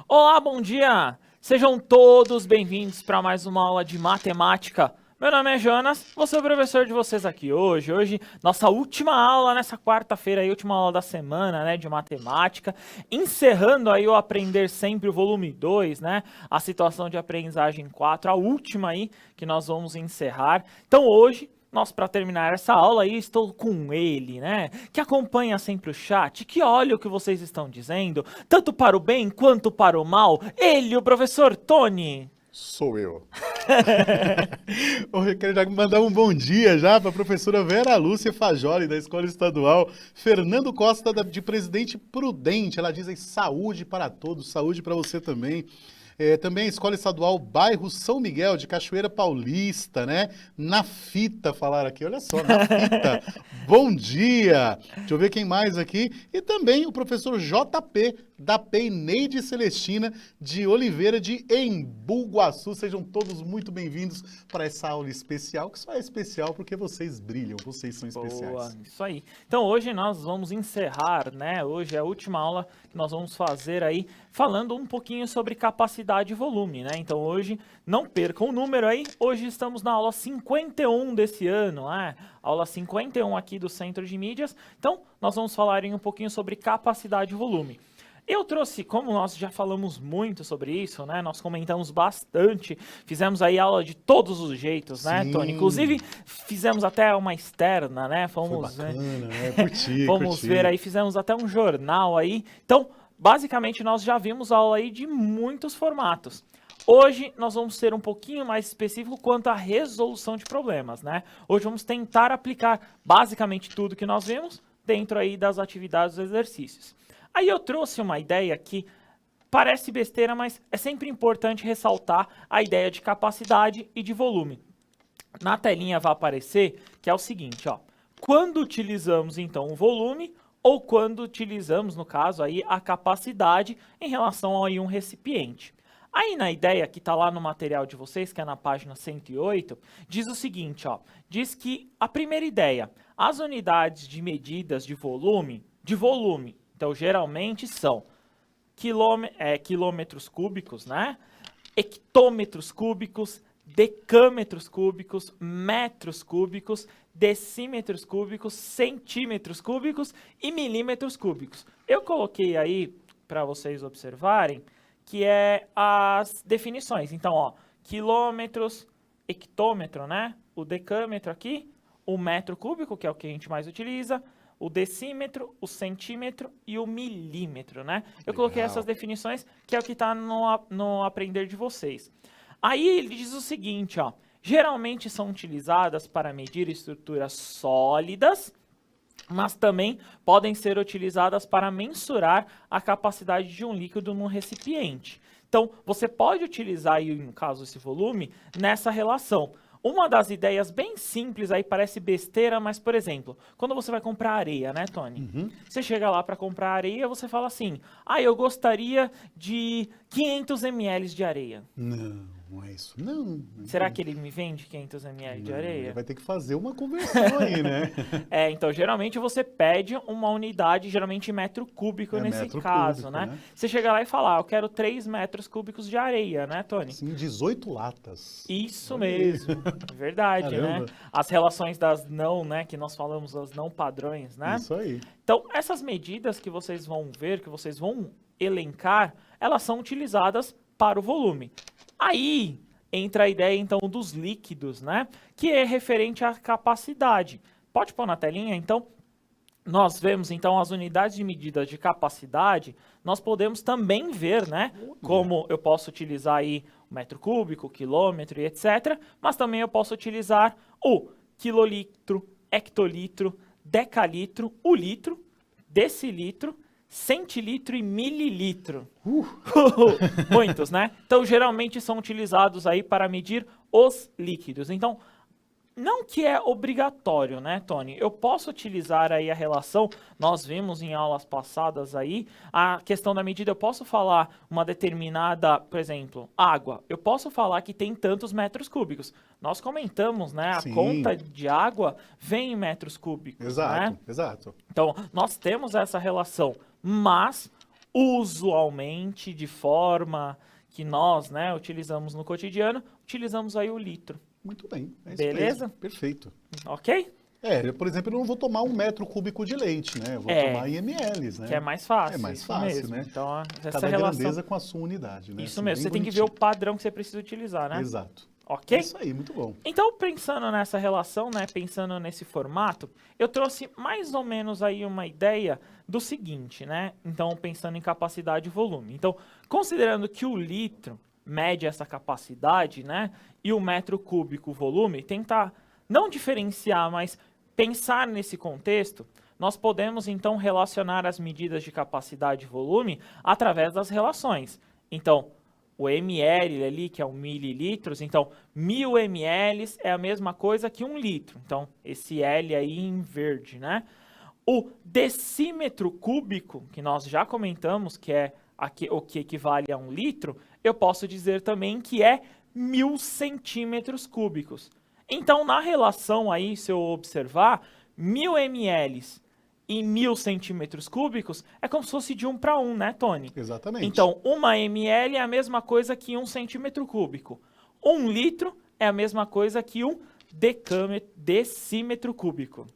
Olá, bom dia! Sejam todos bem-vindos para mais uma aula de matemática. Meu nome é Jonas, vou ser o professor de vocês aqui hoje. Hoje, nossa última aula nessa quarta-feira, a última aula da semana, né, de matemática. Encerrando aí o Aprender Sempre, o volume 2, né, a situação de aprendizagem 4, a última aí que nós vamos encerrar. Então hoje, para terminar essa aula aí, estou com ele, né? Que acompanha sempre o chat, que olha o que vocês estão dizendo, tanto para o bem quanto para o mal. Ele, o professor Tony. Sou eu. Eu quero já mandar um bom dia já para a professora Vera Lúcia Fajoli, da Escola Estadual Fernando Costa, de Presidente Prudente. Ela diz aí saúde para todos, saúde para você também. Também a Escola Estadual Bairro São Miguel, de Cachoeira Paulista, né? Na fita, falaram aqui, olha só, na fita. Bom dia! Deixa eu ver quem mais aqui. E também o professor JP, da Peineide Celestina, de Oliveira, de Embu Guaçu. Sejam todos muito bem-vindos para essa aula especial, que só é especial porque vocês brilham, vocês são especiais. Boa, isso aí. Então hoje nós vamos encerrar, né? Hoje é a última aula que nós vamos fazer aí, falando um pouquinho sobre capacidade e volume, né? Então hoje, não percam o número aí, hoje estamos na aula 51 desse ano, né? Aula 51 aqui do Centro de Mídias. Então nós vamos falar um pouquinho sobre capacidade e volume. Eu trouxe, como nós já falamos muito sobre isso, né? Nós comentamos bastante, fizemos aí aula de todos os jeitos, né, Tony? Inclusive, fizemos até uma externa, né? Fomos, foi bacana, né? Curti, vamos ver aí, fizemos até um jornal aí. Então, basicamente, nós já vimos aula aí de muitos formatos. Hoje nós vamos ser um pouquinho mais específico quanto à resolução de problemas, né? Hoje vamos tentar aplicar basicamente tudo que nós vimos dentro aí das atividades dos exercícios. Aí eu trouxe uma ideia que parece besteira, mas é sempre importante ressaltar a ideia de capacidade e de volume. Na telinha vai aparecer que é o seguinte, ó. Quando utilizamos, então, o volume ou quando utilizamos, no caso, aí, a capacidade em relação a um recipiente. Aí na ideia que está lá no material de vocês, que é na página 108, diz o seguinte, ó. Diz que a primeira ideia, as unidades de medidas de volume, então, geralmente são quilômetros cúbicos, né? Hectômetros cúbicos, decâmetros cúbicos, metros cúbicos, decímetros cúbicos, centímetros cúbicos e milímetros cúbicos. Eu coloquei aí para vocês observarem que é as definições. Então, ó, quilômetros, hectômetro, né? O decâmetro aqui, o metro cúbico, que é o que a gente mais utiliza, o decímetro, o centímetro e o milímetro, né? Eu coloquei essas definições, que é o que está no aprender de vocês. Aí ele diz o seguinte, ó. Geralmente são utilizadas para medir estruturas sólidas, mas também podem ser utilizadas para mensurar a capacidade de um líquido num recipiente. Então, você pode utilizar, aí, no caso, esse volume, nessa relação. Uma das ideias bem simples aí, parece besteira, mas, por exemplo, quando você vai comprar areia, né, Tony? Você chega lá para comprar areia, você fala assim, eu gostaria de 500 ml de areia. Não é isso. Não. Será que ele me vende 500 ml de areia? Ele vai ter que fazer uma conversão aí, né? Então, geralmente você pede uma unidade, geralmente metro cúbico nesse metro caso, cúbico, né? né? Você chega lá e fala, eu quero 3 metros cúbicos de areia, né, Tony? Sim, 18 latas. Isso mesmo, verdade, Caramba. né? As relações das não, né, que nós falamos, das não padrões, né? Isso aí. Então, essas medidas que vocês vão ver, que vocês vão elencar, elas são utilizadas para o volume. Aí entra a ideia, então, dos líquidos, né? Que é referente à capacidade. Pode pôr na telinha, então? Nós vemos, então, as unidades de medida de capacidade, nós podemos também ver, né? Como eu posso utilizar aí o metro cúbico, o quilômetro e etc. Mas também eu posso utilizar o quilolitro, hectolitro, decalitro, o litro, decilitro, centilitro e mililitro. Muitos, né? Então, geralmente são utilizados aí para medir os líquidos. Então, não que é obrigatório, né, Tony? Eu posso utilizar aí a relação, nós vimos em aulas passadas aí, a questão da medida, eu posso falar uma determinada, por exemplo, água. Eu posso falar que tem tantos metros cúbicos. Nós comentamos, né, Sim. a conta de água vem em metros cúbicos, Exato, né? exato. Então, nós temos essa relação, mas usualmente, de forma que nós, né, utilizamos no cotidiano, utilizamos aí o litro. Muito bem. É isso Beleza? mesmo. Perfeito. Ok? Eu, por exemplo, eu não vou tomar 1 metro cúbico de leite, né? Eu vou tomar em ml, né? Que é mais fácil. É mais isso fácil, mesmo. né? Então, essa Cada relação... grandeza com a sua unidade, né? Isso Assim, mesmo, bem você tem que ver o bonitinho. padrão que você precisa utilizar, né? Exato. Ok? Isso aí, muito bom. Então, pensando nessa relação, né, pensando nesse formato, eu trouxe mais ou menos aí uma ideia do seguinte, né? Então, pensando em capacidade e volume. Então, considerando que o litro mede essa capacidade, né, e o metro cúbico o volume, tentar não diferenciar, mas pensar nesse contexto, nós podemos então relacionar as medidas de capacidade e volume através das relações. Então, o ml ali, que é o mililitros, então 1000 ml é a mesma coisa que 1 litro. Então, esse L aí em verde, né? O decímetro cúbico, que nós já comentamos, que é o que equivale a 1 litro, eu posso dizer também que é 1000 centímetros cúbicos. Então, na relação aí, se eu observar, 1000 ml e 1000 centímetros cúbicos é como se fosse de 1 para 1, né, Tony? Exatamente. Então, 1 ml é a mesma coisa que 1 centímetro cúbico. 1 litro é a mesma coisa que 1 decímetro cúbico.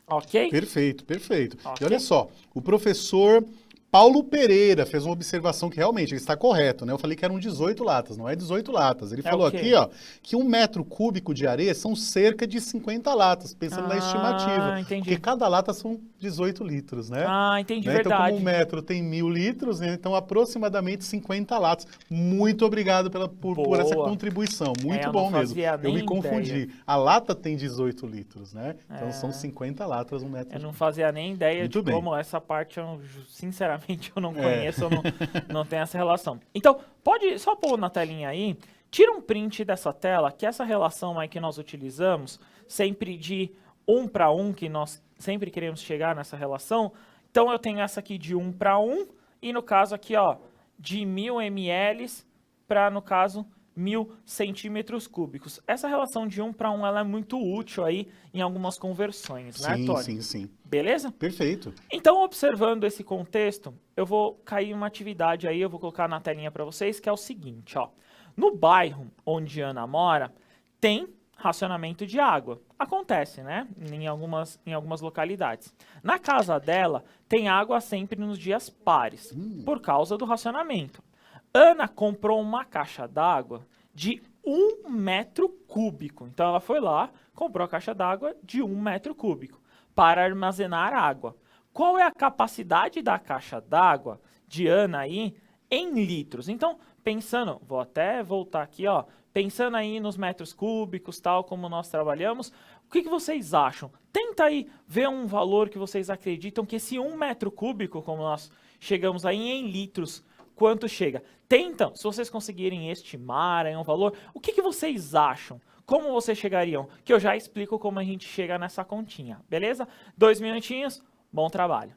Ok? Perfeito, perfeito. Ok. E olha só, o professor Paulo Pereira fez uma observação que realmente ele está correto, né? Eu falei que eram 18 latas, não é 18 latas. Ele falou o quê? aqui, ó, que 1 metro cúbico de areia são cerca de 50 latas, pensando na estimativa. Entendi. Porque cada lata são 18 litros, né? Entendi, Né? Então, verdade. como 1 metro tem 1000 litros, né? Então aproximadamente 50 latas. Muito obrigado por essa Boa. contribuição. Muito eu bom não mesmo. fazia Eu me nem confundi. ideia. A lata tem 18 litros, né? Então são 50 latas, 1 metro. Eu não fazia nem ideia Muito de bem. como essa parte, sinceramente, eu não É. conheço, eu não tenho essa relação. Então, pode só pôr na telinha aí, tira um print dessa tela, que essa relação aí que nós utilizamos, sempre de 1 para 1, que nós sempre queremos chegar nessa relação. Então, eu tenho essa aqui de 1 para 1, e no caso aqui, ó, de 1000 ml para, no caso, 1000 centímetros cúbicos. Essa relação de 1 para 1 ela é muito útil aí em algumas conversões, né, Sim, Tony? sim, sim. Beleza? Perfeito. Então, observando esse contexto, eu vou cair uma atividade aí, eu vou colocar na telinha para vocês, que é o seguinte, ó. No bairro onde Ana mora, tem racionamento de água. Acontece, né? Em algumas localidades. Na casa dela, tem água sempre nos dias pares, por causa do racionamento. Ana comprou uma caixa d'água de 1 metro cúbico. Então, ela foi lá, comprou a caixa d'água de 1 metro cúbico para armazenar água. Qual é a capacidade da caixa d'água de Ana aí em litros? Então, pensando, vou até voltar aqui, ó, pensando aí nos metros cúbicos, tal como nós trabalhamos, o que vocês acham? Tenta aí ver um valor que vocês acreditam que esse 1 metro cúbico, como nós chegamos aí em litros, quanto chega? Tentam, se vocês conseguirem estimar aí um valor, o que vocês acham? Como vocês chegariam? Que eu já explico como a gente chega nessa continha, beleza? 2 minutinhos, bom trabalho.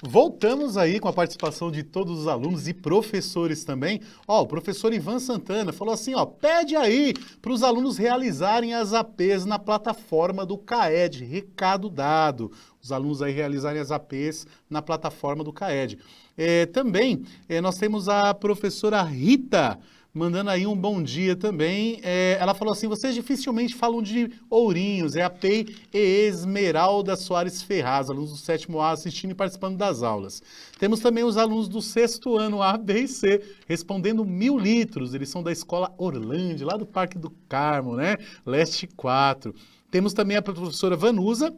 Voltamos aí com a participação de todos os alunos e professores também. Ó, o professor Ivan Santana falou assim, ó, pede aí para os alunos realizarem as APs na plataforma do CAED. Recado dado. Os alunos aí realizarem as APs na plataforma do CAED. Também nós temos a professora Rita mandando aí um bom dia também. Ela falou assim, vocês dificilmente falam de Ourinhos, é a PEI e Esmeralda Soares Ferraz, alunos do 7º A assistindo e participando das aulas. Temos também os alunos do 6º ano A, B e C, respondendo 1000 litros, eles são da Escola Orlândia, lá do Parque do Carmo, né? Leste 4. Temos também a professora Vanusa,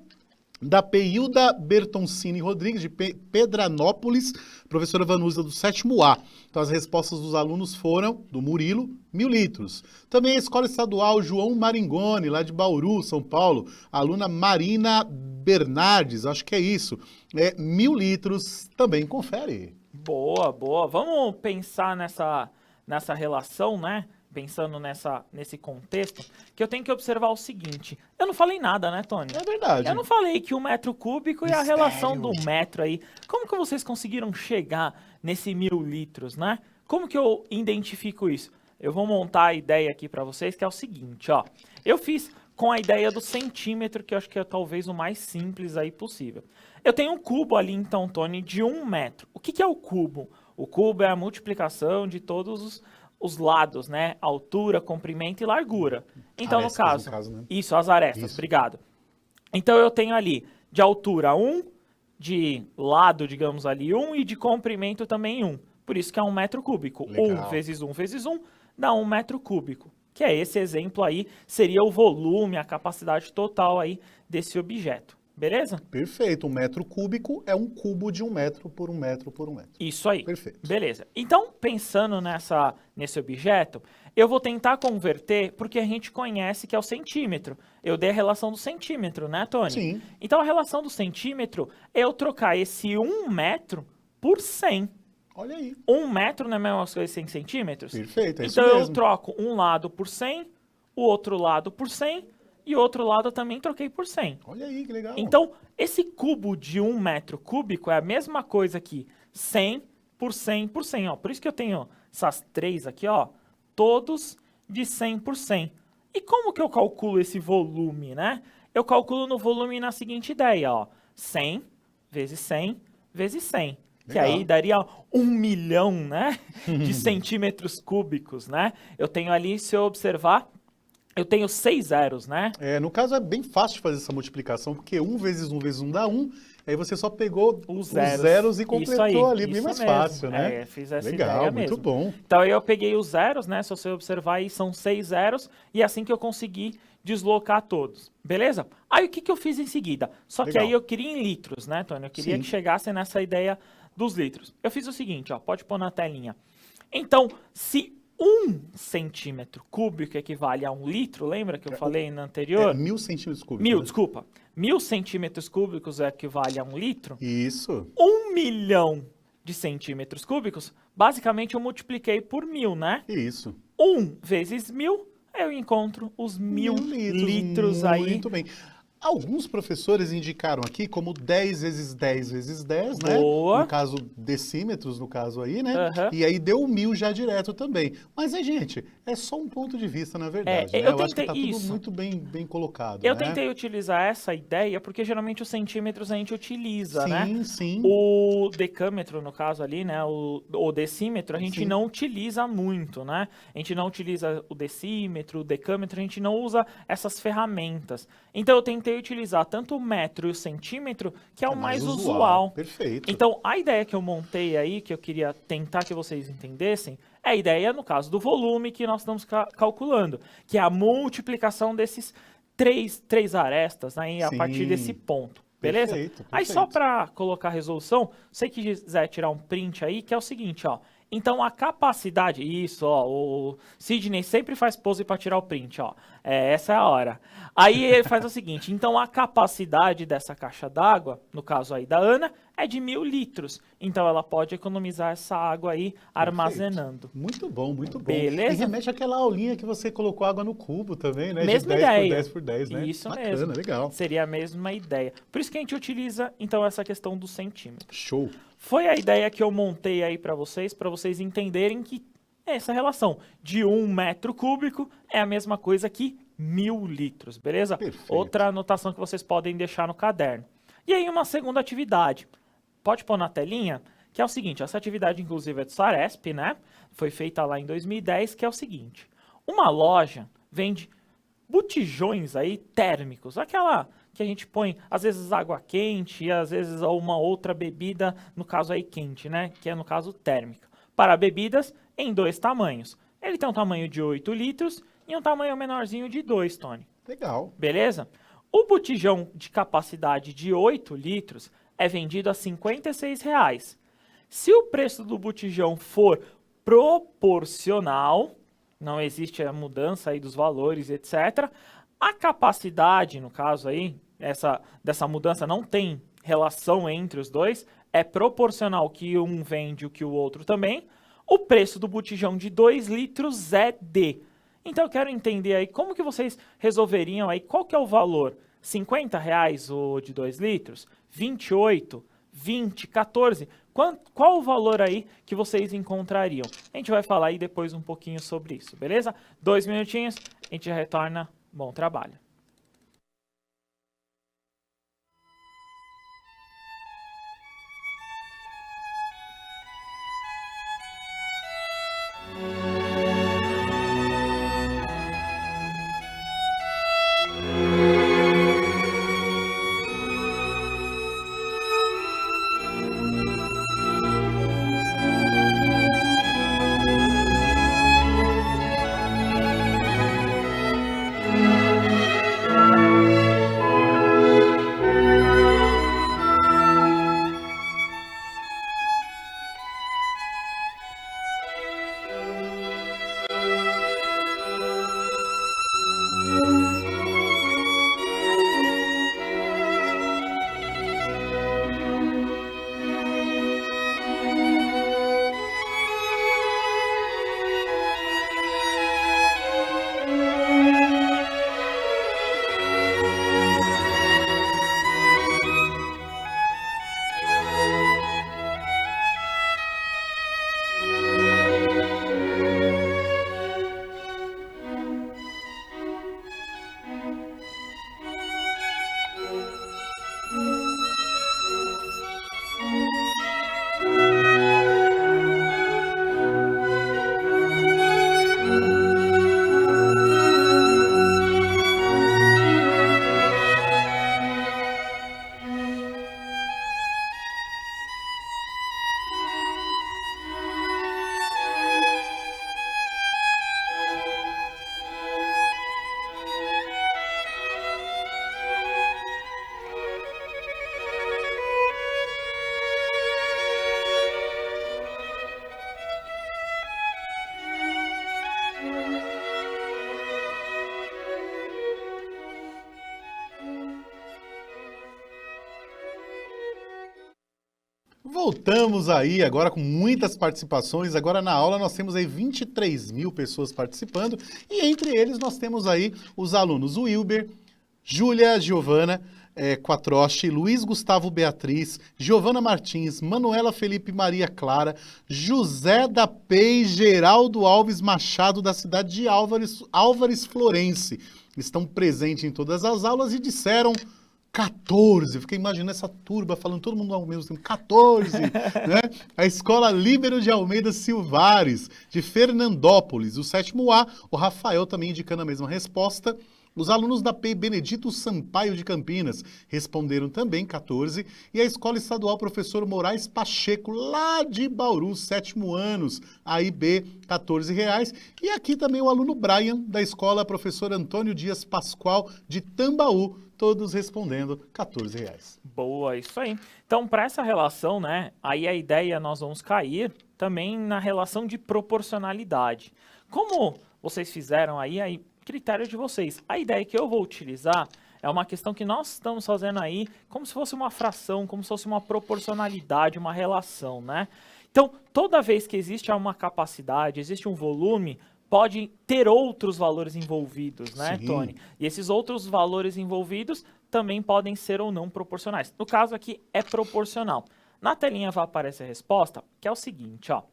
da Peilda Bertoncini Rodrigues, de Pedranópolis, professora Vanusa do 7º A. Então, as respostas dos alunos foram, do Murilo, 1000 litros. Também a Escola Estadual João Maringoni, lá de Bauru, São Paulo, a aluna Marina Bernardes, acho que é isso, 1000 litros também, confere. Boa, boa. Vamos pensar nessa relação, né? Pensando nesse contexto, que eu tenho que observar o seguinte. Eu não falei nada, né, Tony? É verdade. Eu não falei que o metro cúbico e a relação do metro aí. Como que vocês conseguiram chegar nesse 1000 litros, né? Como que eu identifico isso? Eu vou montar a ideia aqui para vocês, que é o seguinte, ó. Eu fiz com a ideia do centímetro, que eu acho que é talvez o mais simples aí possível. Eu tenho um cubo ali, então, Tony, de 1 metro. O que é o cubo? O cubo é a multiplicação de todos os lados, né? Altura, comprimento e largura. Então, arestas, no caso né? Isso, as arestas, Isso. obrigado. Então, eu tenho ali de altura 1, de lado, digamos ali, 1, e de comprimento também 1. Por isso que é 1 metro cúbico. Legal. 1 vezes 1 vezes 1 dá 1 metro cúbico. Que é esse exemplo aí, seria o volume, a capacidade total aí desse objeto. Beleza? Perfeito. 1 metro cúbico é um cubo de 1 metro por 1 metro por 1 metro. Isso aí. Perfeito. Beleza. Então, pensando nesse objeto, eu vou tentar converter, porque a gente conhece que é o centímetro. Eu dei a relação do centímetro, né, Tony? Sim. Então, a relação do centímetro é eu trocar esse 1 metro por 100. Olha aí. 1 metro não é a mesma coisa que 100 centímetros? Perfeito, é isso Então, eu mesmo. troco um lado por 100, o outro lado por 100, e o outro lado eu também troquei por 100. Olha aí, que legal. Então, esse cubo de 1 metro cúbico é a mesma coisa que 100 por 100 por 100, ó. Por isso que eu tenho essas três aqui, ó, todos de 100 por 100. E como que eu calculo esse volume, né? Eu calculo no volume na seguinte ideia, ó. 100 vezes 100 vezes 100. Que Legal. aí daria 1 milhão, né? De centímetros cúbicos, né? Eu tenho ali, se eu observar, eu tenho 6 zeros, né? No caso, é bem fácil de fazer essa multiplicação, porque 1 vezes 1 vezes 1 dá 1, aí você só pegou os zeros e completou aí, ali, bem isso mais mesmo. fácil, né? Fiz essa Legal, ideia muito mesmo. bom. Então aí eu peguei os zeros, né? Se você observar aí, são 6 zeros, e é assim que eu consegui deslocar todos, beleza? Aí o que eu fiz em seguida? Só que Legal. aí eu queria em litros, né, Tony? Eu queria Sim. que chegasse nessa ideia dos litros. Eu fiz o seguinte, ó, pode pôr na telinha. Então, se 1 centímetro cúbico equivale a 1 litro, lembra que eu falei na anterior? 1000 centímetros cúbicos. 1000, né? desculpa. 1000 centímetros cúbicos equivale a 1 litro. Isso. 1 milhão de centímetros cúbicos, basicamente eu multipliquei por 1000, né? Isso. 1 vezes 1000, eu encontro os 1000 litros aí. Muito bem. Alguns professores indicaram aqui como 10 vezes 10 vezes 10, né? Boa. No caso, decímetros, no caso aí, né? Aham. E aí deu 1000 já direto também. Mas aí, gente, é só um ponto de vista, na verdade. né? eu acho que tentei tá tudo isso. muito bem colocado, Eu né? tentei utilizar essa ideia porque geralmente os centímetros a gente utiliza, né? Sim, sim. O decâmetro, no caso ali, né? O decímetro, a gente Sim. não utiliza muito, né? A gente não utiliza o decímetro, o decâmetro, a gente não usa essas ferramentas. Então eu tentei utilizar tanto o metro e o centímetro, que é o mais usual. Perfeito. Então, a ideia que eu montei aí, que eu queria tentar que vocês entendessem, é a ideia, no caso, do volume que nós estamos calculando, que é a multiplicação desses três arestas, né, a Sim. partir desse ponto. Beleza? Perfeito, Aí, só perfeito. para colocar a resolução, se você quiser tirar um print aí, que é o seguinte, ó. Então, a capacidade... Isso, ó, o Sidney sempre faz pose para tirar o print, ó. Essa é a hora. Aí, ele faz o seguinte. Então, a capacidade dessa caixa d'água, no caso aí da Ana, é de 1.000 litros. Então, ela pode economizar essa água aí armazenando. Muito bom, muito bom. Beleza? E remete àquela aulinha que você colocou água no cubo também, né? Mesma de 10 ideia. por 10 por 10, né? Isso Bacana, mesmo. legal. Seria a mesma ideia. Por isso que a gente utiliza, então, essa questão do centímetro. Show. Foi a ideia que eu montei aí para vocês entenderem que essa relação de 1 metro cúbico é a mesma coisa que 1.000 litros, beleza? Perfeito. Outra anotação que vocês podem deixar no caderno. E aí uma segunda atividade, pode pôr na telinha, que é o seguinte, essa atividade inclusive é do Saresp, né? Foi feita lá em 2010, que é o seguinte, uma loja vende botijões aí térmicos, aquela que a gente põe, às vezes, água quente e às vezes uma outra bebida, no caso aí quente, né? Que é no caso térmica. Para bebidas em 2 tamanhos. Ele tem um tamanho de 8 litros e um tamanho menorzinho de 2, Tony. Legal. Beleza? O botijão de capacidade de 8 litros é vendido a R$ 56,00. Se o preço do botijão for proporcional, não existe a mudança aí dos valores, etc., a capacidade, no caso aí, dessa mudança não tem relação entre os dois, é proporcional que um vende o que o outro também, o preço do botijão de 2 litros é de. Então eu quero entender aí como que vocês resolveriam aí, qual que é o valor? R$ 50,00 o de 2 litros? 28? 20? 14? Qual o valor aí que vocês encontrariam? A gente vai falar aí depois um pouquinho sobre isso, beleza? 2 minutinhos, a gente retorna. Bom trabalho. Voltamos aí agora com muitas participações. Agora na aula nós temos aí 23.000 pessoas participando e entre eles nós temos aí os alunos Wilber, Júlia Giovana Quatrochi, Luiz Gustavo Beatriz, Giovana Martins, Manuela Felipe Maria Clara, José da Pei, Geraldo Alves Machado, da cidade de Álvares Florense. Estão presentes em todas as aulas e disseram 14, eu fiquei imaginando essa turba falando todo mundo ao mesmo tempo, 14, né? A Escola Líbero de Almeida Silvares, de Fernandópolis, o 7º A, o Rafael também indicando a mesma resposta. Os alunos da PEI Benedito Sampaio de Campinas responderam também 14, e a Escola Estadual Professor Moraes Pacheco, lá de Bauru, 7º anos, AIB, R$14. E aqui também o aluno Brian, da Escola Professor Antônio Dias Pascoal, de Tambaú, todos respondendo R$14. Boa, isso aí. Então, para essa relação, né, aí a ideia nós vamos cair também na relação de proporcionalidade. Como vocês fizeram aí critério de vocês. A ideia que eu vou utilizar É uma questão que nós estamos fazendo aí como se fosse uma fração, como se fosse uma proporcionalidade, uma relação, né? Então, toda vez que existe uma capacidade, existe um volume, pode ter outros valores envolvidos, né, Sim. Tony? E esses outros valores envolvidos também podem ser ou não proporcionais. No caso aqui, é proporcional. Na telinha vai aparecer a resposta, que é o seguinte, ó.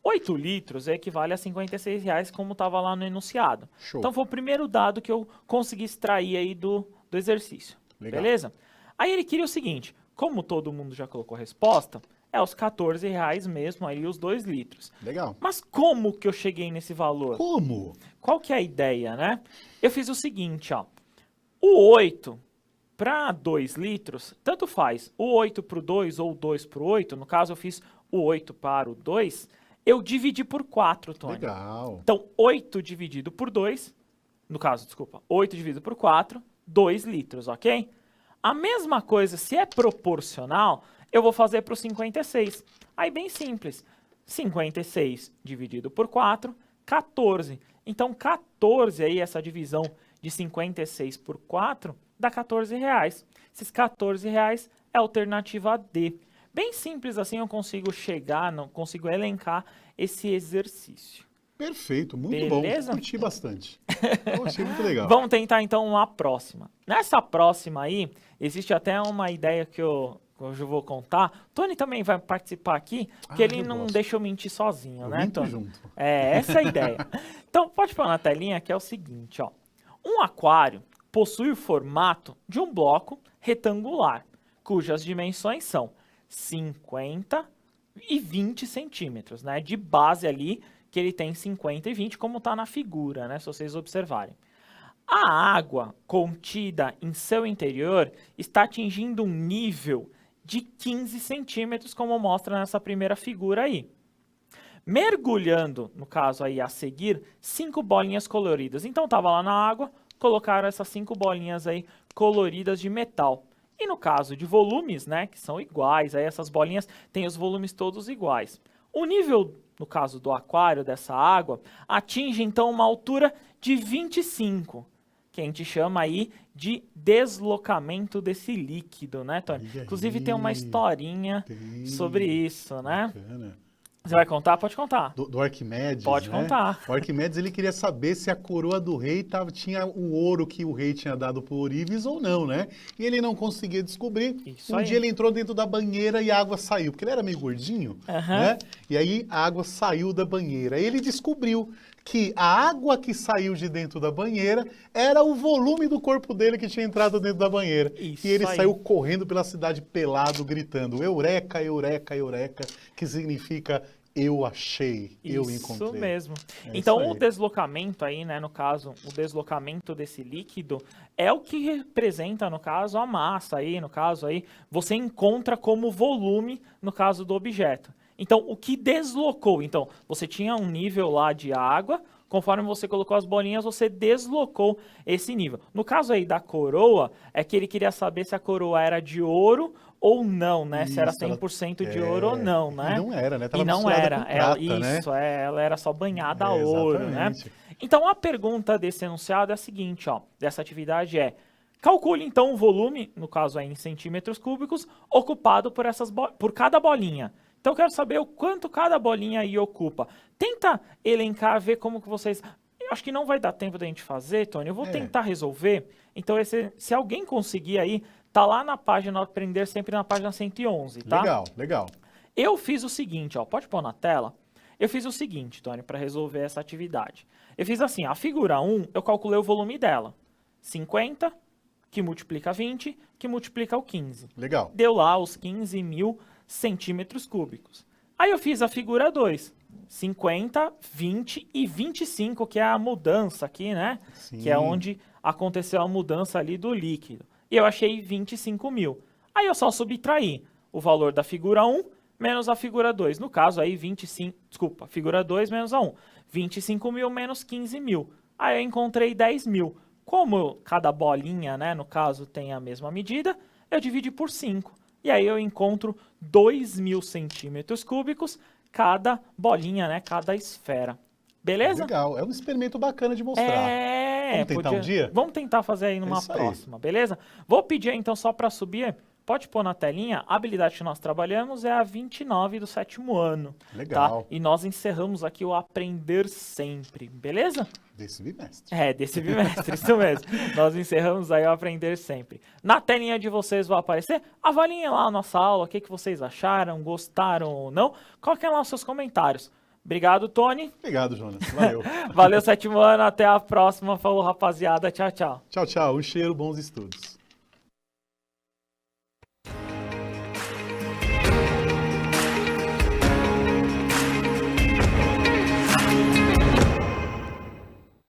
8 litros equivale a R$56, como estava lá no enunciado. Show. Então, foi o primeiro dado que eu consegui extrair aí do exercício. Legal. Beleza? Aí ele queria o seguinte, como todo mundo já colocou a resposta, é os R$14 mesmo, aí os 2 litros. Legal. Mas como que eu cheguei nesse valor? Como? Qual que é a ideia, né? Eu fiz o seguinte, ó. O 8 para 2 litros, tanto faz. O 8 para o 2 ou o 2 para o 8, no caso eu fiz o 8 para o 2, eu dividi por 4, Tony. Legal. Então, 8 dividido por 2, no caso, desculpa, 8 dividido por 4, 2 litros, ok? A mesma coisa, se é proporcional, eu vou fazer para o 56. Aí, bem simples. 56 dividido por 4, 14. Então, 14 aí, essa divisão de 56 por 4, dá R$14. Esses R$14 é a alternativa D. Bem simples assim eu consigo chegar, não consigo elencar esse exercício. Perfeito, muito Beleza? bom. Curti bastante. Eu achei muito legal. Vamos tentar então uma próxima. Nessa próxima aí, existe até uma ideia que eu vou contar. Tony também vai participar aqui, porque ele eu não gosto. deixa eu mentir sozinho, Eu né, minto Tony? junto. É, essa é a ideia. Então, pode pôr na telinha que é o seguinte, ó. Um aquário possui o formato de um bloco retangular, cujas dimensões são 50 e 20 centímetros, né? De base ali, que ele tem 50 e 20, como está na figura, né? Se vocês observarem. A água contida em seu interior está atingindo um nível de 15 centímetros, como mostra nessa primeira figura aí. Mergulhando, no caso aí a seguir, 5 bolinhas coloridas. Então estava lá na água, colocaram essas 5 bolinhas aí coloridas de metal. E no caso de volumes, né, que são iguais, aí essas bolinhas têm os volumes todos iguais. O nível, no caso do aquário, dessa água, atinge então uma altura de 25, que a gente chama aí de deslocamento desse líquido, né, Tony? Olha Inclusive aí. tem uma historinha Tem. sobre isso, né? Bacana. Você vai contar? Pode contar. Do Arquimedes, Pode né? contar. O Arquimedes, ele queria saber se a coroa do rei tinha o ouro que o rei tinha dado para Ourives ou não, né? E ele não conseguia descobrir. Isso Um aí. dia ele entrou dentro da banheira e a água saiu, porque ele era meio gordinho, Aham. né? E aí a água saiu da banheira. Aí ele descobriu que a água que saiu de dentro da banheira era o volume do corpo dele que tinha entrado dentro da banheira. Isso E ele aí. saiu correndo pela cidade pelado, gritando Eureka, Eureka, Eureka, que significa eu achei, eu encontrei. Isso mesmo. É Então, isso o aí. deslocamento aí, né, no caso, o deslocamento desse líquido é o que representa, no caso, a massa aí, no caso aí, você encontra como volume, no caso do objeto. Então, o que deslocou? Então, você tinha um nível lá de água, conforme você colocou as bolinhas, você deslocou esse nível. No caso aí da coroa, é que ele queria saber se a coroa era de ouro ou não, né? Se era Isso, ela- 100% de ouro ou não, né? E não era, né? Tava E não misturada era, com prata, né? isso, ela era só banhada a É, ouro, né? exatamente. Então a pergunta desse enunciado é a seguinte, ó, dessa atividade é: calcule então o volume, no caso aí em centímetros cúbicos, ocupado por cada bolinha. Então eu quero saber o quanto cada bolinha aí ocupa. Tenta elencar, ver como que vocês... Eu acho que não vai dar tempo da gente fazer, Tony. Eu vou É. tentar resolver. Então se alguém conseguir aí, tá lá na página Aprender Sempre na página 111, tá? Legal, legal. Eu fiz o seguinte, ó, pode pôr na tela? Eu fiz o seguinte, Tony, para resolver essa atividade. Eu fiz assim, a figura 1, eu calculei o volume dela. 50, que multiplica 20, que multiplica o 15. Legal. Deu lá os 15.000 centímetros cúbicos. Aí eu fiz a figura 2. 50, 20 e 25, que é a mudança aqui, né? Sim. Que é onde aconteceu a mudança ali do líquido. E eu achei 25 mil. Aí eu só subtraí o valor da figura 1 menos a figura 2. No caso aí, figura 2 menos a 1. 25 mil menos 15 mil. Aí eu encontrei 10 mil. Como cada bolinha, né, no caso, tem a mesma medida, eu dividi por 5. E aí eu encontro 2.000 centímetros cúbicos cada bolinha, né, cada esfera. Beleza? Legal. É um experimento bacana de mostrar. Vamos tentar um dia? Vamos tentar fazer aí numa isso aí. próxima, beleza? Vou pedir então só para subir, pode pôr na telinha, a habilidade que nós trabalhamos é a 29 do 7º ano. Legal. Tá? E nós encerramos aqui o Aprender Sempre, beleza? Desse bimestre. Desse bimestre, isso mesmo. Nós encerramos aí o Aprender Sempre. Na telinha de vocês vai aparecer, avaliem lá a nossa aula, o que vocês acharam, gostaram ou não. Coloquem lá os seus comentários. Obrigado, Tony. Obrigado, Jonas. Valeu. Valeu, 7º ano. Até a próxima. Falou, rapaziada. Tchau, tchau. Tchau, tchau. Um cheiro, bons estudos.